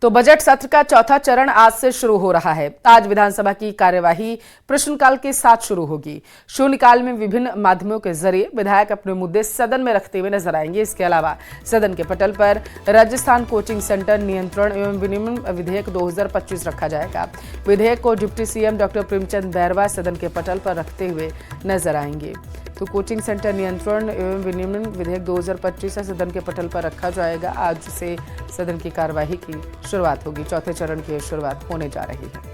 तो बजट सत्र का चौथा चरण आज से शुरू हो रहा है। आज विधानसभा की कार्यवाही प्रश्नकाल के साथ शुरू होगी। शून्यकाल में विभिन्न माध्यमों के जरिए विधायक अपने मुद्दे सदन में रखते हुए नजर आएंगे। इसके अलावा सदन के पटल पर राजस्थान कोचिंग सेंटर नियंत्रण एवं विनियमन विधेयक 2025 रखा जाएगा। विधेयक को deputy CM doctor Premchand Bairwa सदन के पटल पर रखते हुए नजर आएंगे। तो कोचिंग सेंटर नियंत्रण एवं विनियमन विधेयक 2025 सदन के पटल पर रखा जाएगा। आज से सदन की कार्यवाही की शुरुआत होगी। चौथे चरण की शुरुआत होने जा रही है।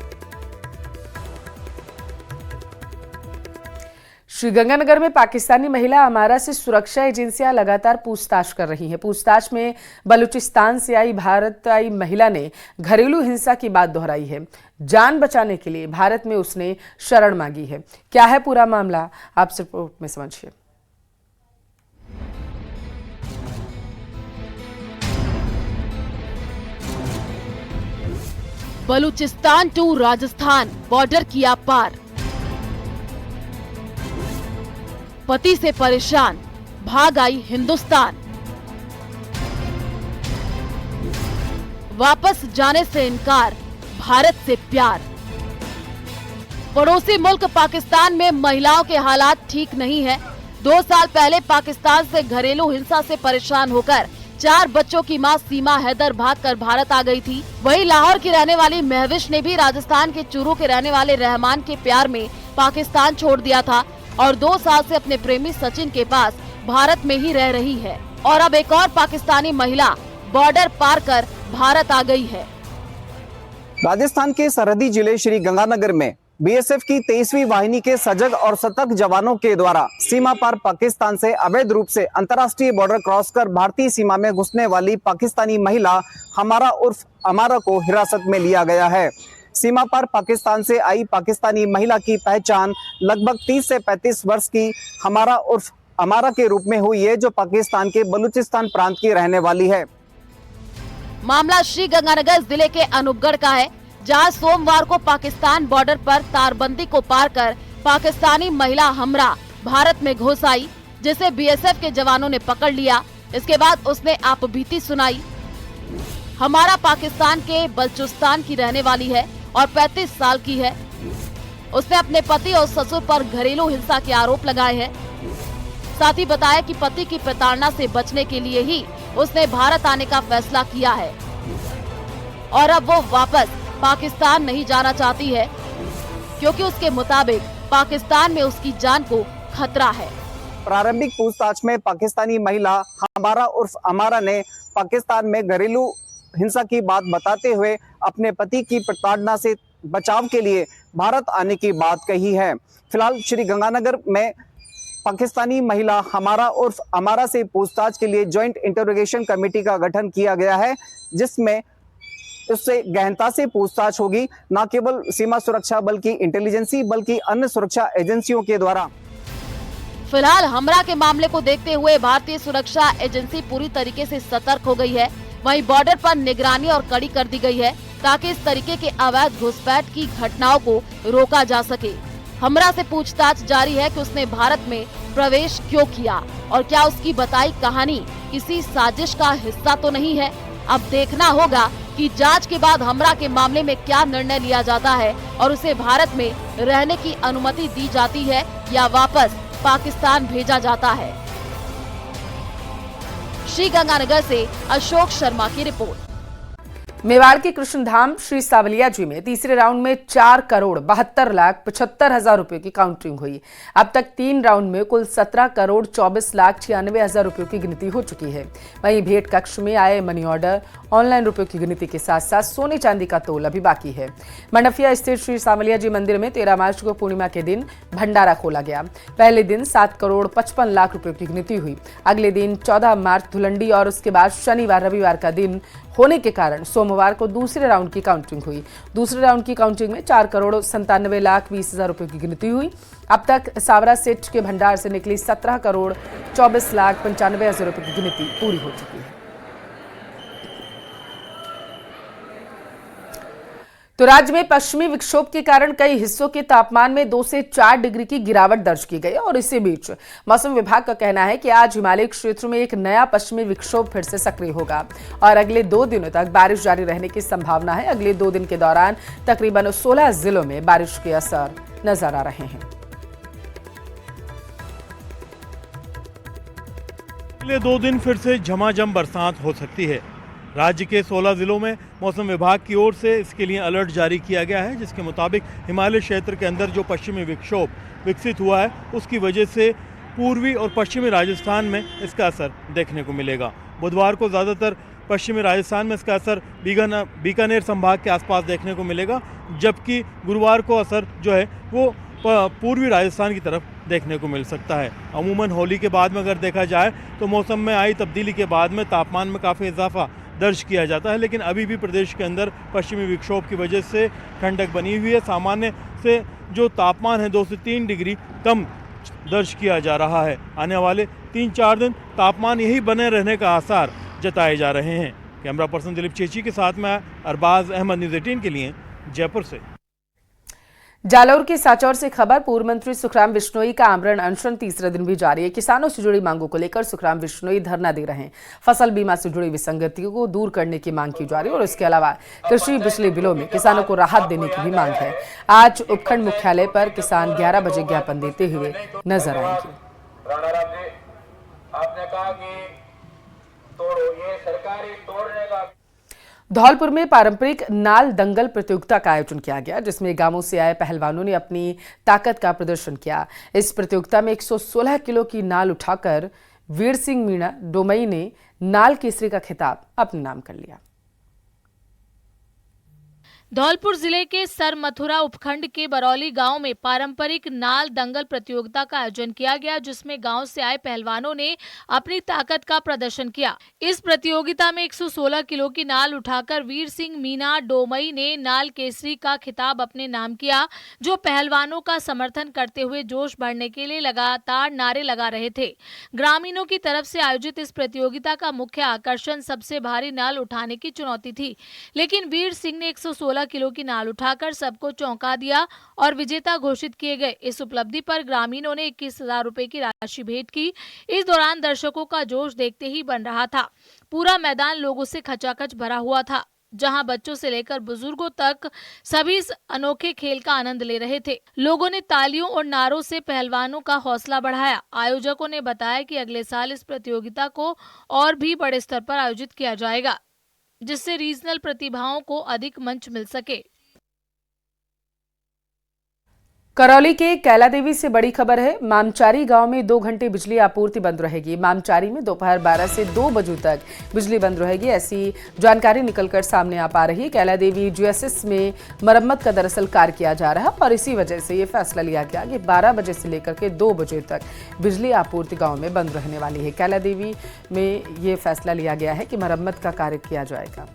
श्रीगंगानगर में पाकिस्तानी महिला अमारा से सुरक्षा एजेंसियां लगातार पूछताछ कर रही हैं। पूछताछ में बलूचिस्तान से आई भारत आई महिला ने घरेलू हिंसा की बात दोहराई है। जान बचाने के लिए भारत में उसने शरण मांगी है। क्या है पूरा मामला, आप रिपोर्ट में समझिए। बलूचिस्तान टू राजस्थान बॉर्डर किया पार, पति से परेशान भाग आई हिंदुस्तान, वापस जाने से इनकार भारत से प्यार। पड़ोसी मुल्क पाकिस्तान में महिलाओं के हालात ठीक नहीं है। 2 साल पहले पाकिस्तान से घरेलू हिंसा से परेशान होकर 4 बच्चों की मां सीमा हैदर भागकर भारत आ गई थी। वहीं लाहौर की रहने वाली महविश ने भी राजस्थान के चूरू के रहने वाले रहमान के प्यार में पाकिस्तान छोड़ दिया था और 2 साल से अपने प्रेमी सचिन के पास भारत में ही रह रही है। और अब एक और पाकिस्तानी महिला बॉर्डर पार कर भारत आ गई है। राजस्थान के सरहदी जिले श्री गंगानगर में बीएसएफ की 23वीं वाहिनी के सजग और सतर्क जवानों के द्वारा सीमा पार पाकिस्तान से अवैध रूप से अंतर्राष्ट्रीय बॉर्डर क्रॉस कर भारतीय सीमा में घुसने वाली पाकिस्तानी महिला हमारा उर्फ अमारा को हिरासत में लिया गया है। सीमा पार पाकिस्तान से आई पाकिस्तानी महिला की पहचान लगभग 30 से 35 वर्ष की हमारा उर्फ अमारा के रूप में हुई है, जो पाकिस्तान के बलूचिस्तान प्रांत की रहने वाली है। मामला श्री गंगानगर जिले के अनूपगढ़ का है, जहां सोमवार को पाकिस्तान बॉर्डर पर तारबंदी को पार कर पाकिस्तानी महिला हमरा भारत में घुस आई, जिसे बीएसएफ के जवानों ने पकड़ लिया। इसके बाद उसने आपबीती सुनाई। हमारा पाकिस्तान के बलूचिस्तान की रहने वाली है और 35 साल की है। उसने अपने पति और ससुर पर घरेलू हिंसा के आरोप लगाए हैं। साथ ही बताया कि पति की प्रताड़ना से बचने के लिए ही उसने भारत आने का फैसला किया है और अब वो वापस पाकिस्तान नहीं जाना चाहती है, क्योंकि उसके मुताबिक पाकिस्तान में उसकी जान को खतरा है। प्रारंभिक पूछताछ में पाकिस्तानी महिला हमारा उर्फ अमारा ने पाकिस्तान में घरेलू हिंसा की बात बताते हुए अपने पति की प्रताड़ना से बचाव के लिए भारत आने की बात कही है। फिलहाल श्री गंगानगर में पाकिस्तानी महिला हमारा उर्फ अमारा से पूछताछ के लिए ज्वाइंट इंटरोगेशन कमेटी का गठन किया गया है, जिसमें उससे गहनता से पूछताछ होगी, न केवल सीमा सुरक्षा बल की इंटेलिजेंसी बल्कि अन्य सुरक्षा एजेंसियों के द्वारा। फिलहाल हमरा के मामले को देखते हुए भारतीय सुरक्षा एजेंसी पूरी तरीके से सतर्क हो गई है। वहीं बॉर्डर पर निगरानी और कड़ी कर दी गई है, ताकि इस तरीके के अवैध घुसपैठ की घटनाओं को रोका जा सके। हमरा से पूछताछ जारी है कि उसने भारत में प्रवेश क्यों किया और क्या उसकी बताई कहानी किसी साजिश का हिस्सा तो नहीं है। अब देखना होगा कि जांच के बाद हमरा के मामले में क्या निर्णय लिया जाता है और उसे भारत में रहने की अनुमति दी जाती है या वापस पाकिस्तान भेजा जाता है। श्री गंगानगर से अशोक शर्मा की रिपोर्ट। मेवाड़ के कृष्णधाम श्री सावलिया जी में तीसरे राउंड में 4,72,75,000 रुपए की काउंटिंग हुई। अब तक 3 राउंड में कुल 17,24,96,000 रुपए की गिनती हो चुकी है। वहीं भेंट कक्ष में आए मनी ऑर्डर, ऑनलाइन रुपयों की गिनती के साथ साथ सोने चांदी का तोल अभी बाकी है। मंडफिया स्थित श्री सावलिया जी मंदिर में 13 मार्च को पूर्णिमा के दिन भंडारा खोला गया। पहले दिन 7,55,00,000 रुपए की गिनती हुई। अगले दिन 14 मार्च धुलंडी और उसके बाद शनिवार रविवार का दिन होने के कारण सोमवार को दूसरे राउंड की काउंटिंग हुई। दूसरे राउंड की काउंटिंग में 4,97,20,000 रुपए की गिनती हुई। अब तक सावरा सेठ के भंडार से निकली 17,24,95,000 रुपए की गिनती पूरी हो चुकी है। तो राज्य में पश्चिमी विक्षोभ के कारण कई हिस्सों के तापमान में 2 से 4 डिग्री की गिरावट दर्ज की गई और इसी बीच मौसम विभाग का कहना है कि आज हिमालयी क्षेत्र में एक नया पश्चिमी विक्षोभ फिर से सक्रिय होगा और अगले 2 दिनों तक बारिश जारी रहने की संभावना है। अगले 2 दिन के दौरान तकरीबन 16 जिलों में बारिश के असर नजर आ रहे हैं। अगले 2 दिन फिर से झमाझम बरसात हो सकती है। राज्य के 16 जिलों में मौसम विभाग की ओर से इसके लिए अलर्ट जारी किया गया है, जिसके मुताबिक हिमालय क्षेत्र के अंदर जो पश्चिमी विक्षोभ विकसित हुआ है उसकी वजह से पूर्वी और पश्चिमी राजस्थान में इसका असर देखने को मिलेगा। बुधवार को ज़्यादातर पश्चिमी राजस्थान में इसका असर बीकानेर संभाग के आसपास देखने को मिलेगा, जबकि गुरुवार को असर जो है वो पूर्वी राजस्थान की तरफ देखने को मिल सकता है। अमूमन होली के बाद में अगर देखा जाए तो मौसम में आई तब्दीली के बाद में तापमान में काफ़ी इजाफा दर्ज किया जाता है, लेकिन अभी भी प्रदेश के अंदर पश्चिमी विक्षोभ की वजह से ठंडक बनी हुई है। सामान्य से जो तापमान है 2 से 3 डिग्री कम दर्ज किया जा रहा है। आने वाले 3-4 दिन तापमान यही बने रहने का आसार जताए जा रहे हैं। कैमरा पर्सन दिलीप चेची के साथ में अरबाज अहमद, न्यूज़ 18 के लिए जयपुर से। जालौर के साचौर से खबर, पूर्व मंत्री सुखराम बिश्नोई का आमरण अनशन तीसरे दिन भी जारी है। किसानों से जुड़ी मांगों को लेकर सुखराम बिश्नोई धरना दे रहे हैं। फसल बीमा से जुड़ी विसंगतियों को दूर करने की मांग की जा रही है और इसके अलावा कृषि बिजली बिलों में किसानों को राहत देने की भी मांग है। आज उपखंड मुख्यालय पर किसान 11 बजे ज्ञापन देते हुए नजर आएंगे। धौलपुर में पारंपरिक नाल दंगल प्रतियोगिता का आयोजन किया गया, जिसमें गांवों से आए पहलवानों ने अपनी ताकत का प्रदर्शन किया। इस प्रतियोगिता में 116 किलो की नाल उठाकर वीर सिंह मीणा डोमई ने नाल केसरी का खिताब अपने नाम कर लिया। धौलपुर जिले के सर मथुरा उपखंड के बरौली गांव में पारंपरिक नाल दंगल प्रतियोगिता का आयोजन किया गया, जिसमें गांव से आए पहलवानों ने अपनी ताकत का प्रदर्शन किया। इस प्रतियोगिता में 116 किलो की नाल उठाकर वीर सिंह मीणा डोमई ने नाल केसरी का खिताब अपने नाम किया, जो पहलवानों का समर्थन करते हुए जोश बढ़ने के लिए लगातार नारे लगा रहे थे। ग्रामीणों की तरफ से आयोजित इस प्रतियोगिता का मुख्य आकर्षण सबसे भारी नाल उठाने की चुनौती थी, लेकिन वीर सिंह ने 116 किलो की नाल उठाकर सबको चौंका दिया और विजेता घोषित किए गए। इस उपलब्धि पर ग्रामीणों ने 21,000 रुपए की राशि भेंट की। इस दौरान दर्शकों का जोश देखते ही बन रहा था। पूरा मैदान लोगों से खचाखच भरा हुआ था, जहां बच्चों से लेकर बुजुर्गों तक सभी इस अनोखे खेल का आनंद ले रहे थे। लोगों ने तालियों और नारों से पहलवानों का हौसला बढ़ाया। आयोजकों ने बताया कि अगले साल इस प्रतियोगिता को और भी बड़े स्तर पर आयोजित किया जाएगा, जिससे रीजनल प्रतिभाओं को अधिक मंच मिल सके। करौली के कैला देवी से बड़ी खबर है। मामचारी गांव में 2 घंटे बिजली आपूर्ति बंद रहेगी। मामचारी में दोपहर 12 से 2 बजे तक बिजली बंद रहेगी, ऐसी जानकारी निकलकर सामने आ पा रही है। कैला देवी जीएसएस में मरम्मत का दरअसल कार्य किया जा रहा है और इसी वजह से ये फैसला लिया गया कि 12 बजे से लेकर के 2 बजे तक बिजली आपूर्ति गाँव में बंद रहने वाली है। कैला देवी में ये फैसला लिया गया है कि मरम्मत का कार्य किया जाएगा।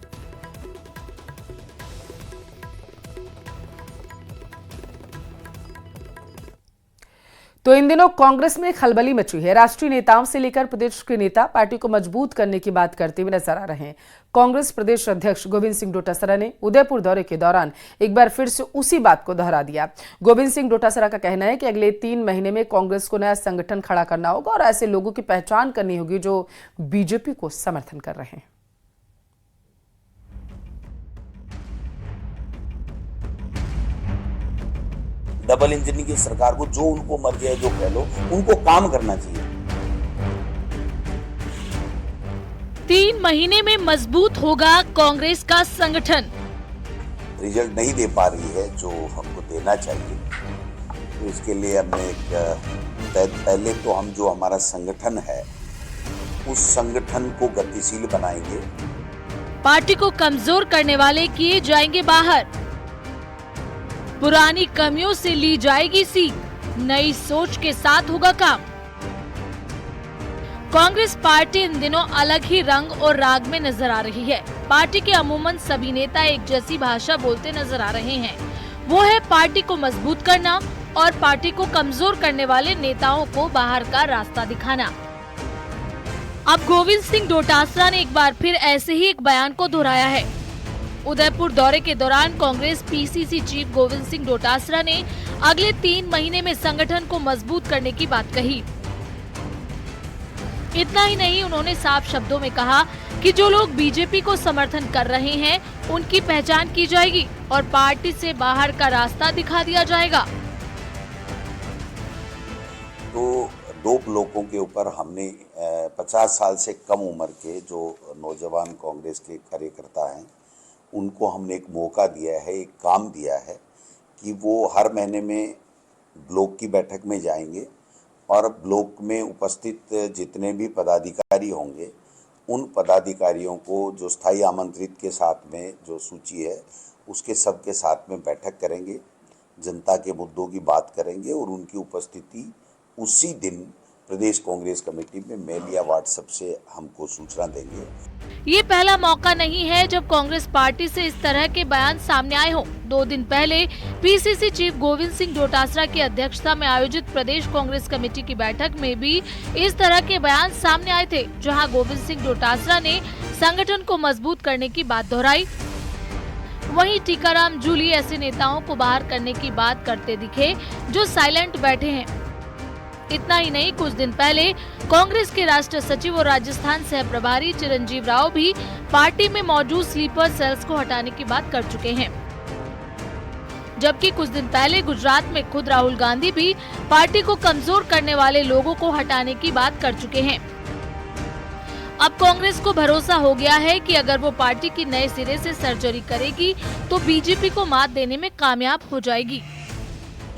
तो इन दिनों कांग्रेस में खलबली मची है। राष्ट्रीय नेताओं से लेकर प्रदेश के नेता पार्टी को मजबूत करने की बात करते हुए नजर आ रहे हैं। कांग्रेस प्रदेश अध्यक्ष गोविंद सिंह डोटासरा ने उदयपुर दौरे के दौरान एक बार फिर से उसी बात को दोहरा दिया। गोविंद सिंह डोटासरा का कहना है कि अगले 3 महीने में कांग्रेस को नया संगठन खड़ा करना होगा और ऐसे लोगों की पहचान करनी होगी जो बीजेपी को समर्थन कर रहे हैं। डबल इंजन की सरकार को जो उनको मर्जी है, जो कह लो, उनको काम करना चाहिए। 3 महीने में मजबूत होगा कांग्रेस का संगठन। रिजल्ट नहीं दे पा रही है जो हमको देना चाहिए, तो इसके लिए हमने पहले तो हम जो हमारा संगठन है उस संगठन को गतिशील बनाएंगे। पार्टी को कमजोर करने वाले किए जाएंगे बाहर। पुरानी कमियों से ली जाएगी सीख, नई सोच के साथ होगा काम। कांग्रेस पार्टी इन दिनों अलग ही रंग और राग में नजर आ रही है। पार्टी के अमूमन सभी नेता एक जैसी भाषा बोलते नजर आ रहे हैं। वो है पार्टी को मजबूत करना और पार्टी को कमजोर करने वाले नेताओं को बाहर का रास्ता दिखाना। अब गोविंद सिंह डोटासरा ने एक बार फिर ऐसे ही एक बयान को दोहराया है। उदयपुर दौरे के दौरान कांग्रेस पीसीसी चीफ गोविंद सिंह डोटासरा ने अगले 3 महीने में संगठन को मजबूत करने की बात कही। इतना ही नहीं, उन्होंने साफ शब्दों में कहा कि जो लोग बीजेपी को समर्थन कर रहे हैं उनकी पहचान की जाएगी और पार्टी से बाहर का रास्ता दिखा दिया जाएगा। तो 2 ब्लॉकों के ऊपर हमने 50 साल से कम उम्र के जो नौजवान कांग्रेस के कार्यकर्ता हैं उनको हमने एक मौका दिया है, एक काम दिया है कि वो हर महीने में ब्लॉक की बैठक में जाएंगे और ब्लॉक में उपस्थित जितने भी पदाधिकारी होंगे उन पदाधिकारियों को जो स्थायी आमंत्रित के साथ में जो सूची है उसके सबके साथ में बैठक करेंगे, जनता के मुद्दों की बात करेंगे और उनकी उपस्थिति उसी दिन प्रदेश कांग्रेस कमेटी में मेल या व्हाट्सएप से हमको सूचना देंगे। ये पहला मौका नहीं है जब कांग्रेस पार्टी से इस तरह के बयान सामने आए हों। 2 दिन पहले पीसीसी चीफ गोविंद सिंह डोटासरा की अध्यक्षता में आयोजित प्रदेश कांग्रेस कमेटी की बैठक में भी इस तरह के बयान सामने आए थे, जहां गोविंद सिंह डोटासरा ने संगठन को मजबूत करने की बात दोहराई। वहीं टीकाराम जूली ऐसे नेताओं को बाहर करने की बात करते दिखे जो साइलेंट बैठे हैं। इतना ही नहीं, कुछ दिन पहले कांग्रेस के राष्ट्रीय सचिव और राजस्थान सह प्रभारी चिरंजीव राव भी पार्टी में मौजूद स्लीपर सेल्स को हटाने की बात कर चुके हैं। जबकि कुछ दिन पहले गुजरात में खुद राहुल गांधी भी पार्टी को कमजोर करने वाले लोगों को हटाने की बात कर चुके हैं। अब कांग्रेस को भरोसा हो गया है कि अगर वो पार्टी की नए सिरे से सर्जरी करेगी तो बीजेपी को मात देने में कामयाब हो जाएगी।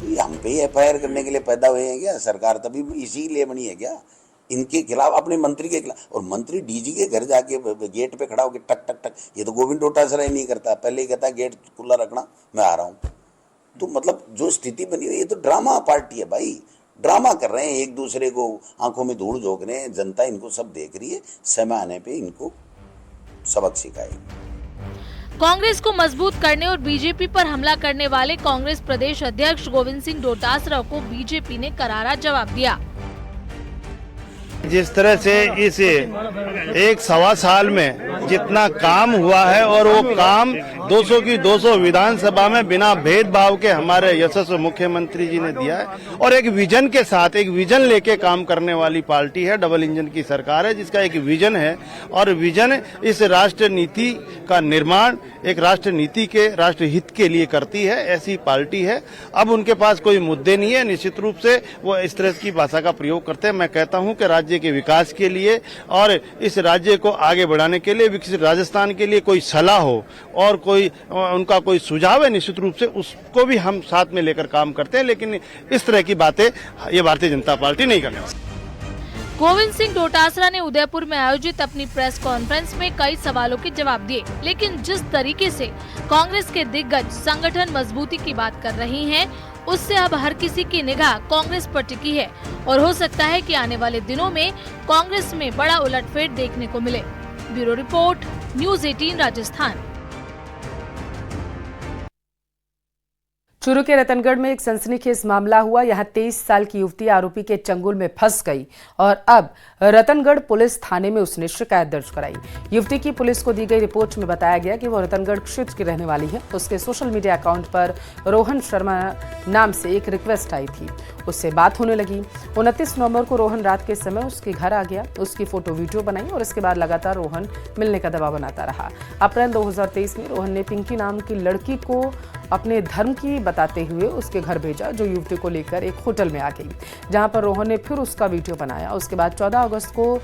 तो ये हम पे एफआईआर करने के लिए पैदा हुए हैं क्या? सरकार तभी इसीलिए बनी है क्या? इनके खिलाफ, अपने मंत्री के खिलाफ। और मंत्री डीजी के घर जाके गेट पे खड़ा होकर टक टक टक, ये तो गोविंद डोटासरा ही नहीं करता, पहले ही कहता गेट खुला रखना, मैं आ रहा हूँ। तो मतलब जो स्थिति बनी हुई है, ये तो ड्रामा पार्टी है भाई, ड्रामा कर रहे हैं, एक दूसरे को आंखों में धूल झोंक रहे हैं। जनता इनको सब देख रही है, समय आने पे इनको सबक सिखाएगी। कांग्रेस को मजबूत करने और बीजेपी पर हमला करने वाले कांग्रेस प्रदेश अध्यक्ष गोविंद सिंह डोटासरा को बीजेपी ने करारा जवाब दिया। जिस तरह से इस 1.25 साल में जितना काम हुआ है और वो काम 200 की 200 विधानसभा में बिना भेदभाव के हमारे यशस्वी मुख्यमंत्री जी ने दिया है और एक विजन के साथ, एक विजन लेके काम करने वाली पार्टी है। डबल इंजन की सरकार है जिसका एक विजन है और विजन इस राष्ट्र नीति का निर्माण एक राष्ट्र नीति के राष्ट्र हित के लिए करती है, ऐसी पार्टी है। अब उनके पास कोई मुद्दे नहीं है, निश्चित रूप से वो इस तरह की भाषा का प्रयोग करते हैं। मैं कहता हूं कि राज्य के विकास के लिए और इस राज्य को आगे बढ़ाने के लिए, विकसित राजस्थान के लिए कोई सलाह हो और कोई उनका कोई सुझाव है, निश्चित रूप से उसको भी हम साथ में लेकर काम करते हैं। लेकिन इस तरह की बातें ये भारतीय जनता पार्टी नहीं करने वाली। गोविंद सिंह डोटासरा ने उदयपुर में आयोजित अपनी प्रेस कॉन्फ्रेंस में कई सवालों के जवाब दिए, लेकिन जिस तरीके से कांग्रेस के दिग्गज संगठन मजबूती की बात कर रही हैं, उससे अब हर किसी की निगाह कांग्रेस पर टिकी है और हो सकता है कि आने वाले दिनों में कांग्रेस में बड़ा उलटफेर देखने को मिले। Bureau report, news 18 Rajasthan. Churu के रतनगढ़ में एक सनसनीखेज मामला हुआ। यहां 23 साल की युवती आरोपी के चंगुल में फंस गई और अब रतनगढ़ पुलिस थाने में उसने शिकायत दर्ज कराई। युवती की पुलिस को दी गई रिपोर्ट में बताया गया कि वो रतनगढ़ क्षेत्र की रहने वाली है। उसके सोशल मीडिया अकाउंट पर रोहन शर्मा नाम से एक रिक्वेस्ट आई थी, उससे बात होने लगी। 29 नवंबर को रोहन रात के समय उसके घर आ गया, उसकी फोटो वीडियो बनाई और इसके बाद लगातार रोहन मिलने का दबाव बनाता रहा। अप्रैल 2023 में रोहन ने पिंकी नाम की लड़की को अपने धर्म की बताते हुए उसके घर भेजा, जो युवती को लेकर एक होटल में आ गई, जहां पर रोहन ने फिर उसका वीडियो बनाया। उसके बाद 14 अगस्त को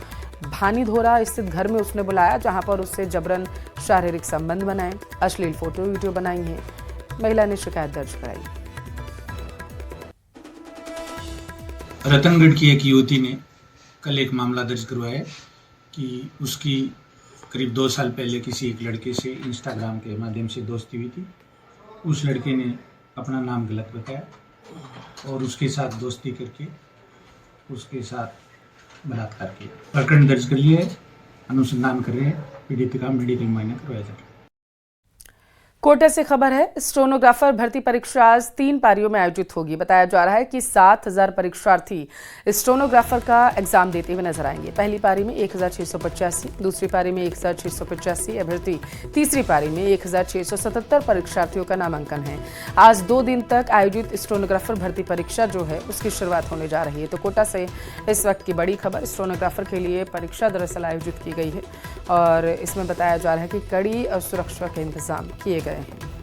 भानीधोरा स्थित घर में उसने बुलाया, जहां पर उससे जबरन शारीरिक संबंध बनाए, अश्लील फोटो वीडियो बनाई है। महिला ने शिकायत दर्ज कराई। रतनगढ़ की एक युवती ने कल एक मामला दर्ज करवाया कि उसकी करीब 2 साल पहले किसी एक लड़के से इंस्टाग्राम के माध्यम से दोस्ती हुई थी। उस लड़के ने अपना नाम गलत बताया और उसके साथ दोस्ती करके उसके साथ बलात्कार किया। प्रकरण दर्ज कर लिया है, अनुसंधान कर रहे हैं, पीड़ित का मेडिकल मुआयना करवाया जा रहा है। कोटा से खबर है, स्टेनोग्राफर भर्ती परीक्षा आज 3 पारियों में आयोजित होगी। बताया जा रहा है कि 7,000 परीक्षार्थी स्टेनोग्राफर का एग्जाम देते हुए नजर आएंगे। पहली पारी में 1,685, दूसरी पारी में 1,685 अभ्यर्थी, तीसरी पारी में 1,677 परीक्षार्थियों का नामांकन है। आज 2 दिन तक आयोजित स्टेनोग्राफर भर्ती परीक्षा जो है उसकी शुरुआत होने जा रही है। तो कोटा से इस वक्त की बड़ी खबर, स्टेनोग्राफर के लिए परीक्षा दरअसल आयोजित की गई है और इसमें बताया जा रहा है कि कड़ी और सुरक्षा के इंतजाम किए गए हैं।